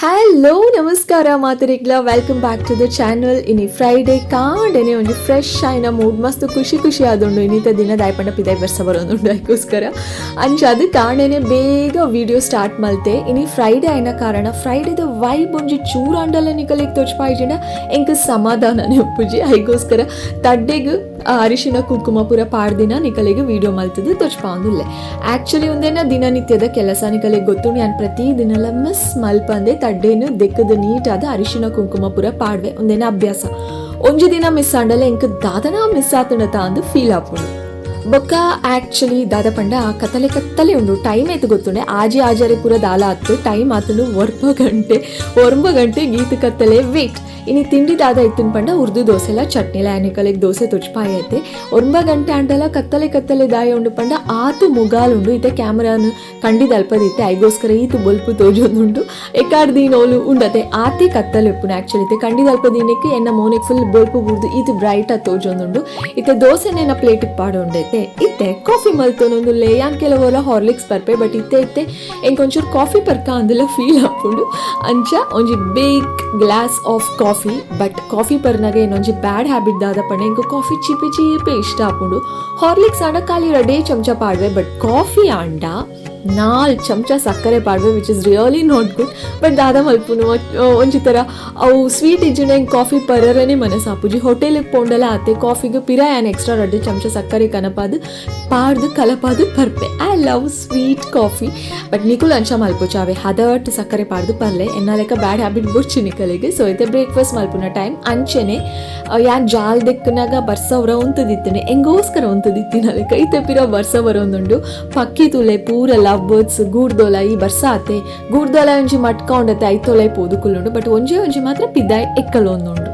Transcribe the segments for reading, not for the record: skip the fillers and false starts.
Hello ನಮಸ್ಕಾರ ಮಾತರಿಗ್ಲ welcome back to the channel. ಇನಿ ಫ್ರೈಡೇ ಕಾಂಡೇನೆ ಒಂಜಿ ಫ್ರೆಶ್ ಆಯ್ನ ಮೂಡ್ ಮಸ್ತ್ ಖುಷಿ ಆದುಂಡು. ಇನ್ನಿತ ದಿನ ದಾಯ್ಪಂಡ ಪಿದಾಯ್ ಬರ್ಸ ಬರೋದುಂಡು ಅದಕ್ಕೋಸ್ಕರ ಅಂಚ ಅದು ಕಾಂಡೇನೆ ಬೇಗ ವಿಡಿಯೋ ಸ್ಟಾರ್ಟ್ ಮಲ್ತೆ. ಇನಿ ಫ್ರೈಡೇ ಆಯ್ನ ಕಾರಣ ಫ್ರೈಡೇದ ವೈಬ್ ಒಂಜಿ ಚೂರಾಂಡಲ ನಿಕಲಿಗೆ ತೋಚ್ಪಾಯ್ಜಿಂಡ ಎಂಕ್ ಸಮಾಧಾನನೇ ಉಪ್ಪುಜಿ. ಅದಕ್ಕೋಸ್ಕರ ತಡ್ಡೆಗ್ ಅರಿಶಿನ ಕುಂಕುಮ ಪೂರ ಪಾಡ್ದಿನ ನಿಕಲಿಗೆ ವಿಡಿಯೋ ಮಲ್ತದ್ದು ತೋಚ್ಪಾಂದುಲ್ಲೆ. ಆ್ಯಕ್ಚುಲಿ ಒಂದೇನ ದಿನನಿತ್ಯದ ಕೆಲಸ ನಿಕಲಿಗೆ ಗೊತ್ತು. ನಾನು ಪ್ರತಿ ದಿನಲ ಮಿಸ್ ಮಲ್ಪಂದೆ ತಡ್ಡೇನು ದೆಕ್ಕದ ನೀಟಾದ ಅರಿಶಿನ ಕುಂಕುಮ ಪೂರ ಪಾಡ್ವೆ ಒಂದೇನ ಅಭ್ಯಾಸ. ಒಂಜಿ ದಿನ ಮಿಸ್ ಆಂಡಲ ಎಂಕ್ ದಾದನ ಮಿಸ್ ಆತನತ ಅಂದು ಫೀಲ್ ಆಪುಂಡು. ಬೊಕ್ಕ ಆ್ಯಕ್ಚುಲಿ ದಾದ ಪಂಡ ಕತ್ತಲೆ ಉಂಡು. ಟೈಮ್ ಆಯ್ತು ಗೊತ್ತುಂಡೆ ಆಜಾರೆ ಪೂರ ದಾಲ ಆತು ಟೈಮ್ ಆತನು 9 ಗಂಟೆ ಗೀತ ಕತ್ತಲೆ ವೇಟ್. ಇನಿ ತಿಂಡಿ ದಾದ ಇತ್ತಿನ ಪಂಡ ಉರ್ದು ದೋಸೆಲ ಚಟ್ನಿಲ ಆ್ಯನಿಕಲಿಗೆ ದೋಸೆ ತುಚ್ಪಾಯಿ ಐತೆ. 9 ಗಂಟೆ ಅಂಟಲ ಕತ್ತಲೆ ದಾಯ ಉಂಡು ಪಂಡ ಆತು ಮುಗಾಲುಂಡು. ಇತ್ತೆ ಕ್ಯಾಮ್ರಾನು ಕಂಡಿದ ಅಲ್ಪದಿತ್ತೆ ಐಗೋಸ್ಕರ ಈತು ಬೊಲ್ಪು ತೋಜೊಂದುಂಡು. ಎಕಾಡ್ ದೀನೋಲು ಉಂಡತೆ ಆತಿ ಕತ್ತಲೆ ಉಪ್ಪುನ ಆ್ಯಕ್ಚುಲಿ ಇತ್ತೆ ಕಂಡಿದ ಅಲ್ಪ ದಿನಕ್ಕೆ ಎನ್ನ ಮೋನಿಗೆ ಫುಲ್ ಬೊಲ್ಪು ಬುಡ್ದು ಈತು ಬ್ರೈಟ್ ಆಗಿ ತೋಜೊಂದುಂಡು. ಇತ್ತೆ ದೋಸೆನೇನ ಪ್ಲೇಟಿಗೆ ಪಾಡೊಂಡೈತೆ. ಇತ್ತೆ ಕಾಫಿ ಮಲ್ತೊಂದುಲ್ಲೆ ಯಾನ್ ಕೆಲವರ ಹಾರ್ಲಿಕ್ಸ್ ಬರ್ಪೆ ಬಟ್ ಇತ್ತೆ ಎಂಕೊಂಚೂರು ಕಾಫಿ ಪರ್ಕ ಅಂದೆಲ್ಲ ಫೀಲ್ ಹಾಕೊಂಡು ಅಂಚ ಒಂಜಿ big glass of coffee. But coffee ಪರ್ನಾಗ ಏನೊಂಜಿ ಬ್ಯಾಡ್ ಹ್ಯಾಬಿಟ್ ದಾದ ಪಂಡ ಎಂಕ್ ಕಾಫಿ ಚೀಪೆ ಇಷ್ಟ ಹಾಕೊಂಡು ಹಾರ್ಲಿಕ್ಸ್ ಆಂಡ ಖಾಲಿ 2 ಚಮಚ ಪಾಡ್ವೆ. ಬಟ್ ಕಾಫಿ ಆಂಡ 4 ಚಮಚ ಸಕ್ಕರೆ ಪಾಡ್ವೆ which is really not good. But ದಾದ ಮಲ್ಪುನು ಒಂಜಿ ಥರ ಅವು ಸ್ವೀಟ್ ಇಜ್ಜಿನ ಹೆಂಗೆ ಕಾಫಿ ಪರರನೇ ಮನಸ್ಸಾಪುಜಿ. ಹೋಟೆಲಿಗೆ ಪೋಂಡಲ ಆತೆ ಕಾಫಿಗೆ ಪಿರ ಏನು ಎಕ್ಸ್ಟ್ರಾ 2 ಚಮಚ ಸಕ್ಕರೆ ಕನಪಾದು ಪಾಡ್ದು ಕಲಪಾದು ಪರ್ಪೆ. I love sweet coffee. But ನಿಕುಲ್ ಅಂಚ ಮಲ್ಪುಚಾವೆ ಹದಟ್ ಸಕ್ಕರೆ ಪಾಡ್ದು ಪರ್ಲೆ ಎನ್ನ ಲೆಕ್ಕ ಬ್ಯಾಡ್ ಹ್ಯಾಬಿಟ್ ಬುಡ್ಚಿ ನಿಕಲಿಗೆ. ಸೊ ಐತೆ ಬ್ರೇಕ್ಫಾಸ್ಟ್ ಮಲ್ಪುನ ಟೈಮ್ ಅಂಚೆನೆ ಯಾನ್ ಜಾಲ್ ದೆಕ್ಕನಾಗ ಬರ್ಸವ್ರ ಒಂತದಿತ್ತೇನೆ ಎಂಗೋಸ್ಕರ ಒಂತದಿತ್ತಿನ ಲೆಕ್ಕ ಐತೆ ಪಿರ ಬರ್ಸ ಬರೋಂದುಂಡು. ಪಕ್ಕಿ ತುಲೆ ಪೂರ ಲವ್ ಬರ್ಡ್ಸ್ ಗೂಡ್ದೋಲ ಈ ಬರ್ಸ ಆತೆ ಗೂಡ್ದೋಲ ಒಂಜಿ ಮಟ್ಕ ಉಂಡತೆ ಐತೋಲೆ ಪೋದುಕುಲುಂಡು. ಬಟ್ ಒಂಜಿ ಮಾತ್ರ ಪಿದ್ದಾಯ್ ಎಕ್ಕಲೊಂದುಂಡು.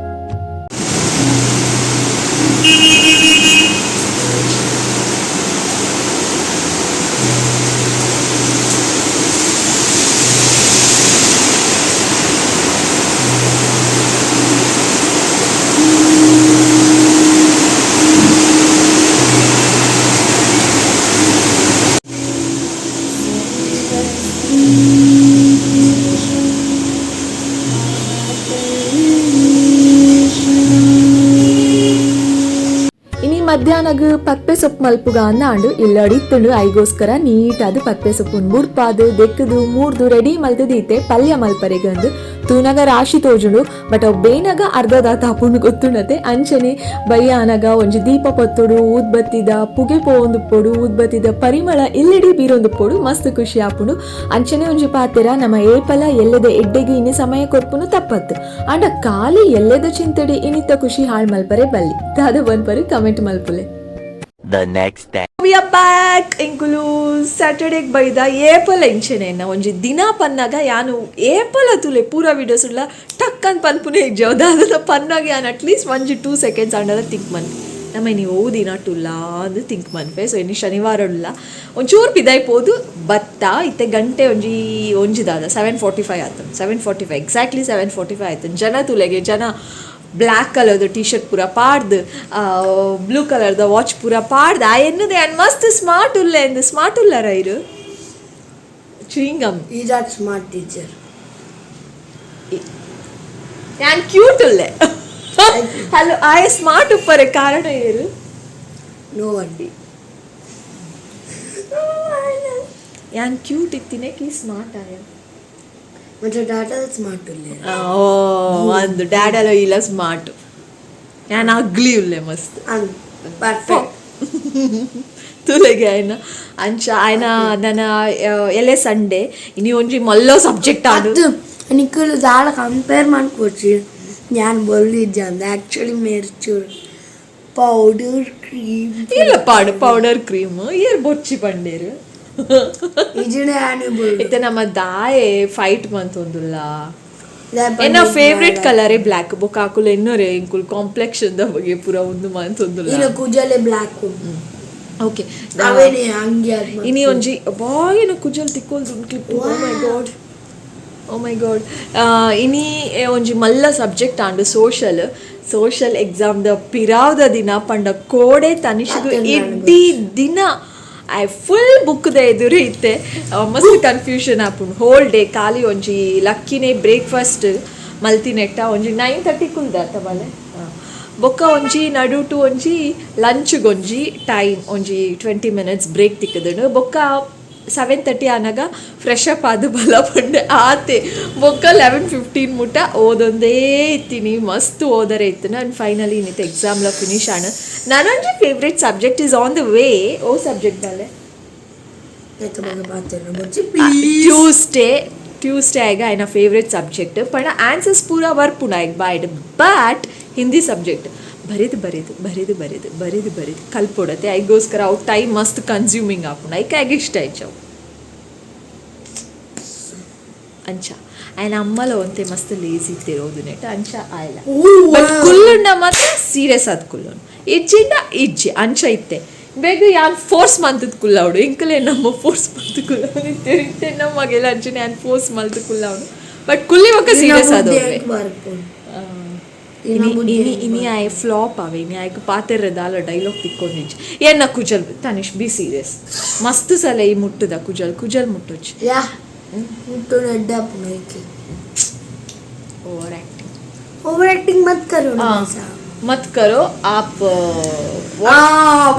ಮಧ್ಯಾಹ್ನಗ ಪಪ್ಪೆ ಸೊಪ್ಪು ಮಲ್ಪುಗ ಅಂದಾಂಡು ಇಲ್ಲಿ ಅಡಿತ್ತುಂಡು ಐಗೋಸ್ಕರ ನೀಟಾದ ಪಪ್ಪೆ ಸೊಪ್ಪುನ್ ಬುಡ್ಪಾದು ದೆಕ್ಕದು ಮೂರ್ದು ರೆಡಿ ಮಲ್ತದೀತೆ ಪಲ್ಯ ಮಲ್ಪರೆಗಂದು ತೂನಗ ರಾಶಿ ತೋಜುಂಡು. ಬಟ್ ಅವು ಬೇನಗ ಅರ್ಧದ ತಾಪುಂಡು ಗೊತ್ತುಂಡತೆ ಅಂಚನೆ ಬಯ್ಯ ಅನಗ ಒಂಜಿ ದೀಪ ಪತ್ತೊಡು ಊದ್ಬತ್ತಿದ ಪುಗೆ ಪೋವೊಂದು ಪೊಡು ಊದ್ಬತ್ತಿದ ಪರಿಮಳ ಇಲ್ಲಿಡಿ ಬೀರೊಂದು ಪೊಡು ಮಸ್ತ್ ಖುಷಿ ಆಪುಂಡು. ಅಂಚನೆ ಒಂಜಿ ಪಾತೆರ ನಮ್ಮ ಏಪಲ ಎಲ್ಲೆದ ಎಡ್ಡೆಗೆ ಇನ್ನು ಸಮಯ ಕೊರ್ಪುನು ತಪ್ಪತ್ತು ಅಂಡ ಖಾಲಿ ಎಲ್ಲೆದ ಚಿಂತಡಿ ಇನ್ನಿತ್ತ ಖುಷಿ ಹಾಳ್ ಮಲ್ಪರೆ ಬಲ್ಲಿ ದಾದ ಬನ್ಪರು ಕಮೆಂಟ್ ಮಲ್ಪುಲೆ. The next day we are back. ಎಂಕುಲು ಸ್ಯಾಟರ್ಡೇಗ್ ಬೈದ ಏಪಲ್ ಎಂಚೆನೆನ್ನ ಒಂಜಿ ದಿನ ಪನ್ನಾಗ ಯಾನು ಏಪಲ ತುಲೆ ಪೂರ ವಿಡಿಯೋಸ್ ಉಳ್ಳ ಟಕ್ ಅಂತ ಪನ್ಪುನೆ ಇಜ್ಜವ ದಾದ ಪನ್ನಾಗ ಯಾನು ಅಟ್ಲೀಸ್ಟ್ 1-2 ಸೆಕೆಂಡ್ಸ್ ಅಂಡಲ ತಿಂಕ್ ಮನ್ಪೆ ನಮ್ಮ ನೀವು ಓದಿನ ಟುಲ್ಲ ಅಂದು ತಿಂಕ್ ಮನ್ಪೆ. ಸೊ ಇನ್ನು ಶನಿವಾರ ಉಳ್ಳ ಒಂಚೂರು ಪಿದಾಯ್ ಪೋದು ಬತ್ತ ಇತ್ತೆ ಗಂಟೆ ಒಂಜಿ ದಾದ 7:45 ಆಯ್ತು. 7:45 ಎಕ್ಸಾಕ್ಟ್ಲಿ 7:45 ಆಯ್ತು. ಜನ ತುಲೆಗೆ ಜನ ಬ್ಲ್ಯಾಕ್ ಕಲರ್ದು ಟೀ ಶರ್ಟ್ ಪೂರ ಪಾಡ್ದು ಬ್ಲೂ ಕಲರ್ದ ವಾಚ್ ಪೂರ ಪಾಡ್ದು ಆ ಎನ್ನದೆ ಅನ್ ಮಸ್ತ್ ಸ್ಮಾರ್ಟ್ ಉಲ್ಲೆ ಎಂದು ಸ್ಮಾರ್ಟ್ ಉಲ್ಲರ ಇರು ಚೂಯಿಂಗಮ್ ಈಸ್ ಆಟ್ ಸ್ಮಾರ್ಟ್ ಟೀಚರ್ ಯಾನ್ ಕ್ಯೂಟ್ ಉಲ್ಲೆ ಹಲೋ ಆಯ ಸ್ಮಾರ್ಟ್ ಉಪ್ಪರೆ ಕಾರಣ ಇರು ನೋ ಅಡ್ಡಿ ಯಾನ್ ಕ್ಯೂಟ್ ಇತ್ತಿನೆ ಕಿ ಸ್ಮಾರ್ಟ್ ಆಯ ಮತ್ತೆ ಡಾಟಾ ಸ್ಮಾರ್ಟ್ ಉಲ್ಲೆ ಒಂದು ಡ್ಯಾಡಲ ಇಲ್ಲ ಸ್ಮಾರ್ಟ್ ಯಾನ್ ಅಗ್ಲಿ ಉಲ್ಲೆ ಮಸ್ತ್ ಪರ್ಫೆಕ್ಟ್ ತುಲೆಗೆ ಆಯ್ನ ಅಂಚ ಆಯ್ನ ನನ್ನ ಎಲೆ ಸಂಡೆ ಇನಿ ಒಂಜಿ ಮಲ್ಲೋ ಸಬ್ಜೆಕ್ಟ್ ಆಡು ನಿಕ್ಕಲು ದಾಳ ಕಂಪೇರ್ ಮಾಡ್ಕೊಡ್ಸಿ ഞാൻ ಬೊಲ್ಲಿದ್ದೆ ಅಂದ ಆ್ಯಕ್ಚುಲಿ ಮೆರ್ಚೂರು ಪೌಡರ್ ಕ್ರೀಮ್ ಇಲ್ಲ ಪಾಡು ಪೌಡರ್ ಕ್ರೀಮ್ ಏರ್ ಬೊಚ್ಚಿ ಪಂಡೇರು ಇತ್ತೆ ನಮ್ಮ ದಾಯೆ ಫೈಟ್ ಮಂತೊಂದುಲ್ಲ ಎನ್ನ ಫೇವ್ರೆಟ್ ಕಲರೇ ಬ್ಲ್ಯಾಕ್ ಬೊಕ್ಕ ಹಾಕುಲು ಎನ್ನೋರೆ ಇಂಕುಲ್ ಕಾಂಪ್ಲೆಕ್ಷನ್ ದ ಬಗ್ಗೆ ಪೂರ ಒಂದು ಮಂತೊಂದುಲ್ಲ ಕುಜಲೆ ಬ್ಲ್ಯಾಕ್ ಓಕೆ ಅವೇನೆ ಹಂಗೆ ಇನಿ ಒಂಜಿ ಬಾಯಿನ ಕುಜಲ್ ತಿಕ್ಕೊಲ್ದು ಕ್ಲಿಪ್ ಓ ಮೈ ಗಾಡ್ ಇನಿ ಒಂಜಿ ಮಲ್ಲ ಸಬ್ಜೆಕ್ಟ್ ಆಂಡು ಸೋಷಲ್ ಎಕ್ಸಾಮ್ ದ ಪಿರಾವ್ದ ದಿನ ಪಂಡ ಕೋಡೆ ತನಿಷಿಗು ಇಡೀ ದಿನ ಐ ಫುಲ್ ಬುಕ್ದ ಎದುರು ಇತ್ತೆ ಮಸ್ತ್ ಕನ್ಫ್ಯೂಷನ್ ಆಪುಂಡು ಹೋಲ್ ಡೇ ಖಾಲಿ ಒಂಜಿ ಲಕ್ಕಿನೇ ಬ್ರೇಕ್ಫಾಸ್ಟ್ ಮಲ್ತಿನೆಟ್ಟ ಒಂಜಿ 9:30 ಕುಲ್ದಾತ ಬಲೆ ಬೊಕ್ಕ ಒಂಜಿ ನಡುಟು ಒಂಜಿ ಲಂಚ್ಗೊಂಜಿ ಟೈಮ್ ಒಂಜಿ 20 minutes ಬ್ರೇಕ್ ತಿಕ್ಕದನು ಬೊಕ್ಕ 7:30 ಆನಾಗ ಫ್ರೆಶ್ ಅಪ್ ಆದು ಬಲ ಪಂಡೆ ಆತೆ ಬೊಕ್ಕ 11:15 ಮುಟ್ಟ ಓದೊಂದೇ ಇತ್ತೀನಿ ಮಸ್ತ್ ಓದರೆ ಇತ್ತು ನಾನು ಫೈನಲಿ ಇನ್ನಿತ್ತು ಎಕ್ಸಾಮ್ಲ ಫಿನಿಶ್ ಆಣ ನನ್ನೊಂಜಿ favourite subject is on the way ಓ ಸಬ್ಜೆಕ್ಟ್ ಬಲೆ ಟ್ಯೂಸ್ಡೇ ಆಗ ಆಯ್ನ ಫೇವ್ರೆಟ್ ಸಬ್ಜೆಕ್ಟ್ ಪಂಡ ಆನ್ಸರ್ಸ್ ಪೂರ ಬರ್ಪುಂಡು ಆಯ್ಕೆ ಬಾಯ್ಡ್ ಬಟ್ ಹಿಂದಿ ಸಬ್ಜೆಕ್ಟ್ ಬರೀದು ಕಲ್ಪೊಡತ್ತೆ ಐಗೋಸ್ಕರ ಅವು ಟೈಮ್ ಮಸ್ತ್ ಕನ್ಸ್ಯೂಮಿಂಗ್ ಆಪುಂಡು ಐಕೆ ಆಗ ಇಷ್ಟ ಆಯ್ತು ಅಂಚ ಆಯ್ನ ಅಮ್ಮಲ ಒಂತೆ ಮಸ್ತ್ ಲೇಸಿ ಇತ್ತಿರೋದು ನೆಟ್ ಅಂಚ ಆಯ್ಲ ಬಟ್ ಕುಲ್ಲುಂಡ ಮಾತ್ರ ಸೀರಿಯಸ್ ಆದ್ ಕುಲ್ಲುಂಡು ಇಜ್ಜಿ ಅಂಚ ಇತ್ತೆ ಬೇಗ ಯಾನ್ ಫೋರ್ಸ್ ಮಂತದ ಕುಲ್ಲವಡು ಇಂಕಲೇ ನಮ್ಮ ಫೋರ್ಸ್ ಮಂತ್ ಕುಲ್ಲವಡು ಇತ್ತೆ ನಮಗೆಲ್ಲ ಅಂಚನೆ ಯಾನ್ ಫೋರ್ಸ್ ಮಲ್ತ್ ಕುಲ್ಲವಡು ಬಟ್ ಕುಲ್ಲಿ ಒಕ್ಕ ಸೀರಿಯಸ್ ಆದವ್ರೆ ಇನಿ ಆಯ್ ಫ್ಲಾಪ್ ಅವೆ ಇನಿ ಆಯ್ಕೆ ಪಾತೆರದಾಲ ಡೈಲಾಗ್ ತಿಕ್ಕೊಂಡಿಜ್ಜಿ ಏನ ಕುಜಲ್ ತನಿಷ್ ಬಿ ಸೀರಿಯಸ್ ಮಸ್ತ್ ಸಲ ಈ ಮುಟ್ಟುದ ಕುಜಲ್ ಮುಟ್ಟೊಚ್ಚಿ ओवर एक्टिंग मत करो आप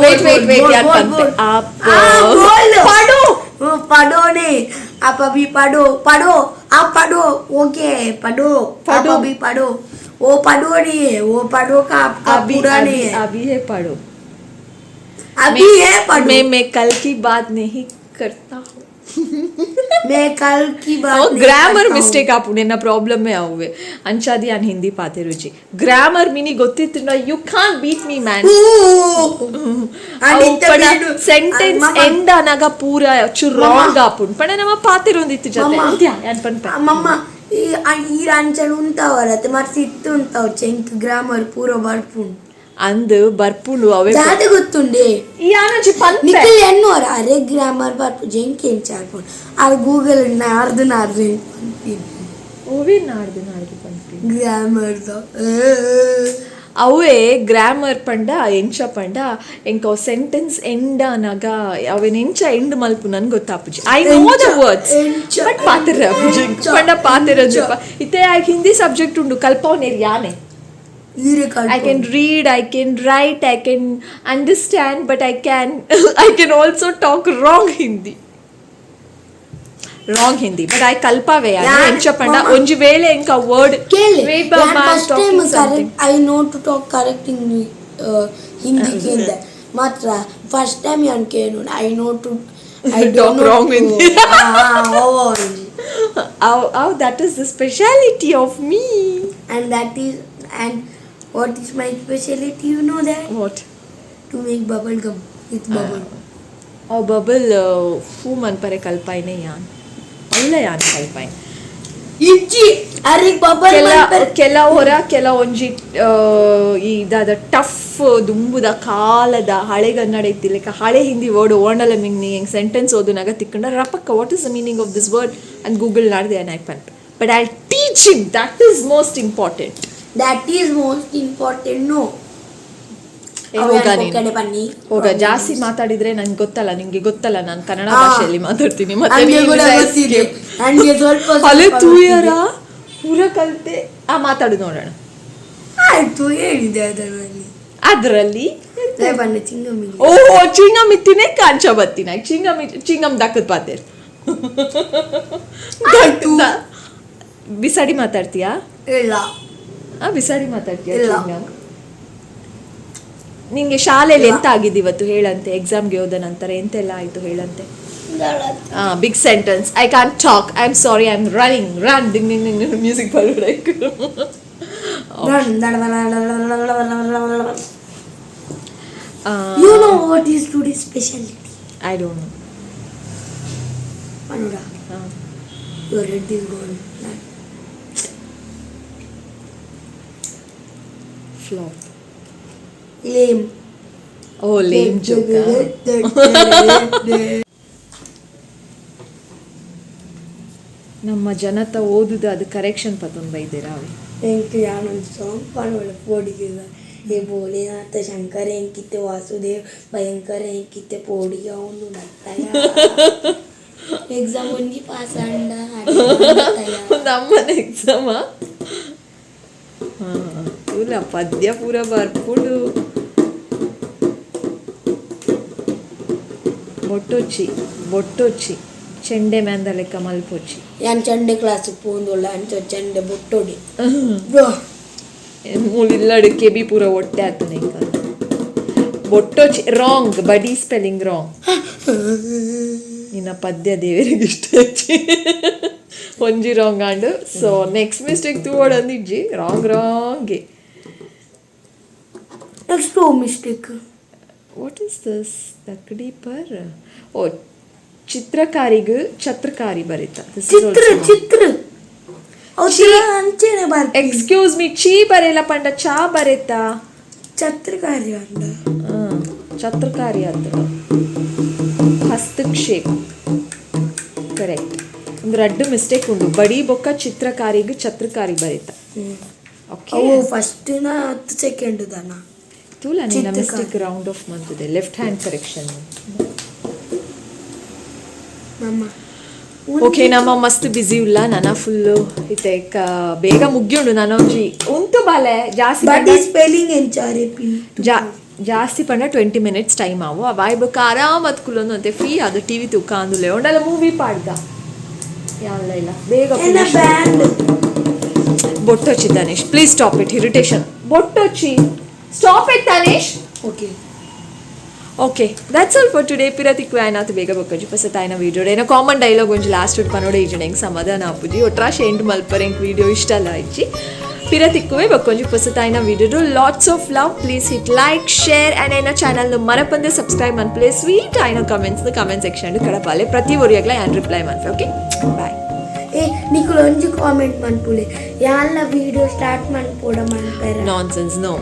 वेट यार आप पढ़ो नहीं आप अभी पढ़ो आप पढ़ो ओके पढ़ो आप अभी पढ़ो वो पढ़ो नहीं है वो पढ़ो का आपका पूरा नहीं है अभी है पढ़ो अभी है पढ़ो मैं कल की बात नहीं करता हूँ मैं कल की बात नहीं ಗ್ರಾಮರ್ ಮಿಸ್ಟೇಕ್ ಆಪುಂಡು ಎನ್ನ ಪ್ರಾಬ್ಲಮ್ ಆವುವೆ ಅಂಚಾದಿ ಯಾನ್ ಹಿಂದಿ ಪಾತೆ ರುಚಿ ಗ್ರಾಮರ್ ಮಿನಿ ಗೊತ್ತಿತ್ತು you can't beat me man sentence end ಅನಾಗ ಪೂರ ಚು ರಾಂಗ್ ಆಪುಂಡು ಪಂಡ ನಮ್ಮ ಪಾತೆ ರೊಂದಿತ್ತು ಜೊತೆ ಯಾನ್ ಪನ್ಪ ಮಮ್ಮ ಈ ರಂಚಲು ಉಂತಾವರತ್ತೆ ಮತ್ತೆ ಸಿತ್ತು ಉಂತಾವ ಚೆಂಕ್ ಗ್ರಾಮರ್ ಪೂರ ಬರ್ಪುಂಡು ಅಂದ್ ಬರ್ಪುಂಡು ಅವೇ ದಾದ ಗೊತ್ತುಂಡೆ ಯಾನಜಿ ಪನ್ಪೆ ನಿಖಿಲ್ ಎನ್ನೋರ ಅರೆ ಗ್ರಾಮರ್ ಬರ್ಪು ಜೆಂಕ್ ಏನ್ ಚಾರ್ಪುಂಡು ಅದು ಗೂಗಲ್ ನಾರ್ದು ಪನ್ಪಿ ಓವೇ ನಾರ್ದು ಪನ್ಪಿ ಗ್ರಾಮರ್ ಅವೇ ಗ್ರಾಮರ್ ಪಂಡ ಎಂಚ ಪಂಡ ಎಂಕ ಸೆಂಟೆನ್ಸ್ ಎಂಡ್ ಅನಾಗ ಅವೇನ್ ಎಂಚ ಎಂಡ್ ಮಲ್ಪು ನನ್ ಗೊತ್ತಾಪುಜಿ I know the words but ಪಾತೆರ ಪಂಡ ಪಾತೆರ ಇತ್ತೆ ಹಿಂದಿ ಸಬ್ಜೆಕ್ಟ್ ಉಂಡು ಕಲ್ಪವನೇರ್ ಯಾನೆ I can read, I can write, I can understand, but I can also talk wrong Hindi. But I kalpave encha panda onji vele enka word wait baba first time correct I know to talk correct in Hindi kenda matra first time yan kenu I know to I talk wrong Hindi. Oh, that is the speciality of me. And what is my specialty, you know that? What? To make bubble gum with bubble. Bubble ಹೂ ಮನ್ಪರೆ ಕಲ್ಪಾಯ್ನೆ ಯಾನ್ ಒಳ್ಳೆ ಯಾನ್ ಕಲ್ಪಾಯ್ ಇಜ್ಜಿ ಅರೆ bubble ಕೆಲ ಒಂಜಿ ಇದಾದ tough ದುಂಬುದ ಕಾಲದ ಹಳೆಗನ್ನಡ ಇತ್ತಿಲೆಕ್ಕ ಹಳೆ ಹಿಂದಿ ವರ್ಡ್ ಓಣಲ ಮಿಂಗ್ನಿ ಹೆಂಗ್ ಸೆಂಟೆನ್ಸ್ ಓದುನಾಗ ತಿಕ್ಕಂಡ ರಪಕ್ಕ what is the meaning of this word and Google ನಾಡ್ದೆ ಐ ಪನ್ಪ but I teach him that is most important no ಹೋಗ ಜಾಸ್ತಿ ಮಾತಾಡಿದ್ರೆ ನಂಗೆ ಗೊತ್ತಲ್ಲ ನಿಂಗೆ ಗೊತ್ತಲ್ಲ ನಾನು ಕನ್ನಡ ಭಾಷೆಯಲ್ಲಿ ಮಾತಾಡ್ತೀನಿ ಮತ್ತೆ ಅಲೆ ತೂಯರ ಪೂರ ಕಲ್ತೆ ಮಾತಾಡು ನೋಡೋಣ ಆಯ್ತು ಹೇಳಿದೆ ಅದರಲ್ಲಿ ಓಹೋ ಚಿಂಗಮ್ ಇತ್ತಿನೇ ಕಾಂಚ ಬತ್ತಿನ ಚಿಂಗಮ್ ದಕ್ಕದ್ ಪಾತೆ ಬಿಸಾಡಿ ಮಾತಾಡ್ತೀಯಾ ಇಲ್ಲ ಬಿಸಾಡಿ ಮಾತಾಡ್ತೀಯ ನಿಂಗೆ ಶಾಲೆಯಲ್ಲಿ ಎಂತ ಆಗಿದೆ ಇವತ್ತು ಹೇಳಂತೆ ಎಕ್ಸಾಮ್ಗೆ ಹೋದ ನಂತರ ಎಂತೆಲ್ಲ ಆಯ್ತು ಹೇಳಂತೆ big sentence I can talk I am sorry I am running music ಬರೋಣ you know what is today's specialty? I don't know. Manura your head is gone. Flop. Lame. Oh, lame joke. ನಮ್ಮ ಜನತ ಓದುದು ಅದು correction ಪತ್ತೊಂದು ಬೈದೇರಾ ಅವೆ ಎಂಕ್ ಯಾನೊಂದು song ಪನೊಳ್ಳೆ ಪೋಡಿಗೆ हे भोलेनाथ शंकर किती वासुदेव भयंकर किती पोडी घेऊन ಎಕ್ಸಾಮ್ ಒಂದಿ ಪಾಸ್ ಅಂಡ ನಮ್ಮನ ಎಕ್ಸಾಮಾ ಇಲ್ಲ ಪದ್ಯ ಪೂರ ಬರ್ಪುಡು ಬೊಟ್ಟೊಚ್ಚಿ ಚೆಂಡೆ ಮ್ಯಾಂದ ಲೆಕ್ಕ ಮಲ್ಪೊಚ್ಚಿ ಯಾನ್ ಚಂಡೆ ಕ್ಲಾಸ್ ಪೋಂದುಲ್ಲ ಅಂಚ ಚಂಡೆ ಬೊಟ್ಟೊಡಿ ಮೂಲಿಲ್ಲಡು ಕೆಬಿ ಪೂರ ಒಟ್ಟೆ ಆತನೆ ಬೊಟ್ಟೊಚ್ಚಿ ರಾಂಗ್ ಬಡಿ ಸ್ಪೆಲ್ಲಿಂಗ್ ರಾಂಗ್ ಇನ್ನ ಪದ್ಯ ದೇವರಿಗೆ ಇಷ್ಟ ಹಚ್ಚಿ ಒಂಜಿ wrong and so next mistake ತೂವಡ್ ಅಂದಿಜ್ಜಿ wrong next mistake what is this ತಕಡಿ ಪರ್ ಓ ಚಿತ್ರಕಾರಿಗೂ ಛತ್ರಕಾರಿ ಬರೀತಾ ಚಿತ್ರ ಅಂಚೆನೆ ಬರ್ತಿ ಎಕ್ಸ್ಕ್ಯೂಸ್ ಮೀ ಚೀ ಬರೆಯಲ್ಲ ಪಂಡ ಚಾ ಬರೆತಾ ಛತ್ರಕಾರಿ ಅಂಡ ಛತ್ರಕಾರಿ ಅಂತ ಹಸ್ತಕ್ಷೇಪ ಕರೆಕ್ಟ್ ಒಂದು ರಡ್ಡು ಮಿಸ್ಟೇಕ್ ಉಂಡು ಬಡಿ ಬೊಕ್ಕ ಚಿತ್ರಕಾರಿಗೂ ಛತ್ರಕಾರಿ ಬರೀತಾ ಓಕೆ ಫಸ್ಟ್ 10 ಸೆಕೆಂಡ್ ದನ ತೂಲ ನಿನ್ನ ಮಿಸ್ಟೇಕ್ ರೌಂಡ್ ಆಫ್ ಮಂತದೆ ಲೆಫ್ಟ್ ಹ್ಯಾಂಡ್ ಕರೆಕ್ಷನ್ ಓಕೆ ನಮ್ಮ ಮಸ್ತ್ ಬಿಸಿ ಇಲ್ಲ ನನ್ನ ಫುಲ್ಲು ಇತ್ತೆ ಬೇಗ ಮುಗಿಯುಂಡು ನಾನು ಉಂಟು ಬಾಲೆ ಜಾಸ್ತಿ ಸ್ಪೆಲ್ಲಿಂಗ್ ಎಂಚಾರೆ ಜಾಸ್ತಿ ಪಂಡ 20 minutes ಟೈಮ್ ಆವು ಆ ಬಾಯ್ ಬೊಕ್ಕ ಆರಾಮತ್ ಕುಲೊಂದು ಅಂತೆ ಫ್ರೀ ಅದು ಟಿ ವಿ ತೂಕ ಅಂದುಲೆ ಒಂಡಲ್ಲ ಮೂವಿ ಪಾಡ್ದ ಯಾವಲ್ಲ ಇಲ್ಲ ಬೇಗ ಬೊಟ್ಟೊಚ್ಚಿ Thanesh please stop it irritation ಬೊಟ್ಟೊಚ್ಚಿ stop it Thanesh okay that's all for today ಪಿರತಿಕ್ಕು ಆಯ್ನಾತ್ ಬೇಗ ಬೊಕ್ಕಜಿ ಪಸತ್ ಆಯ್ನ ವೀಡಿಯೋ ಏನೋ ಕಾಮನ್ ಡೈಲಾಗ್ ಒಂಜಿ ಲಾಸ್ಟ್ ಪನೋಡ ಈಜುಂಡು ಹೆಂಗೆ ಸಮಾಧಾನ ಆಪುಜಿ ಒಟ್ರಾಶ್ ಎಂಟು ಮಲ್ಪರ್ ಹೆಂಗೆ ವೀಡಿಯೋ ಇಷ್ಟ ಅಲ್ಲ ಇಜ್ಜಿ ಪಿರತಿಕ್ಕುವೆ ಬಕ್ಕೊಂಜಿ ಪಸತ್ ಆಯ್ನ video lots of love please hit like share and ಆಯ್ನ ಚಾನಲ್ನು ಮರಪಂದೆ ಸಬ್ಸ್ಕ್ರೈಬ್ ಮನ್ಪ್ಲೆ ಸ್ವೀಟ್ ಆಯ್ನ ಕಮೆಂಟ್ಸ್ ಕಮೆಂಟ್ ಸೆಕ್ಷನ್ ಕಡಪಾಲೆ ಪ್ರತಿ ಒರಿಯಾಗ್ಲ ಯಾನ್ ರಿಪ್ಲೈ ಮನ್ಪೆ ಓಕೆ ಬಾಯ್ నీకు ಒಂಜಿ ಕಾಮೆಂಟ್ ಮನ್ಪುಲೆ ಯಾಲ್ಲ ವಿಡಿಯೋ ಸ್ಟಾರ್ಟ್ ಮನ್ಪೋಡ ಮನ್ಪೆರ ನಾನ್ಸೆನ್ಸ್ ನೋ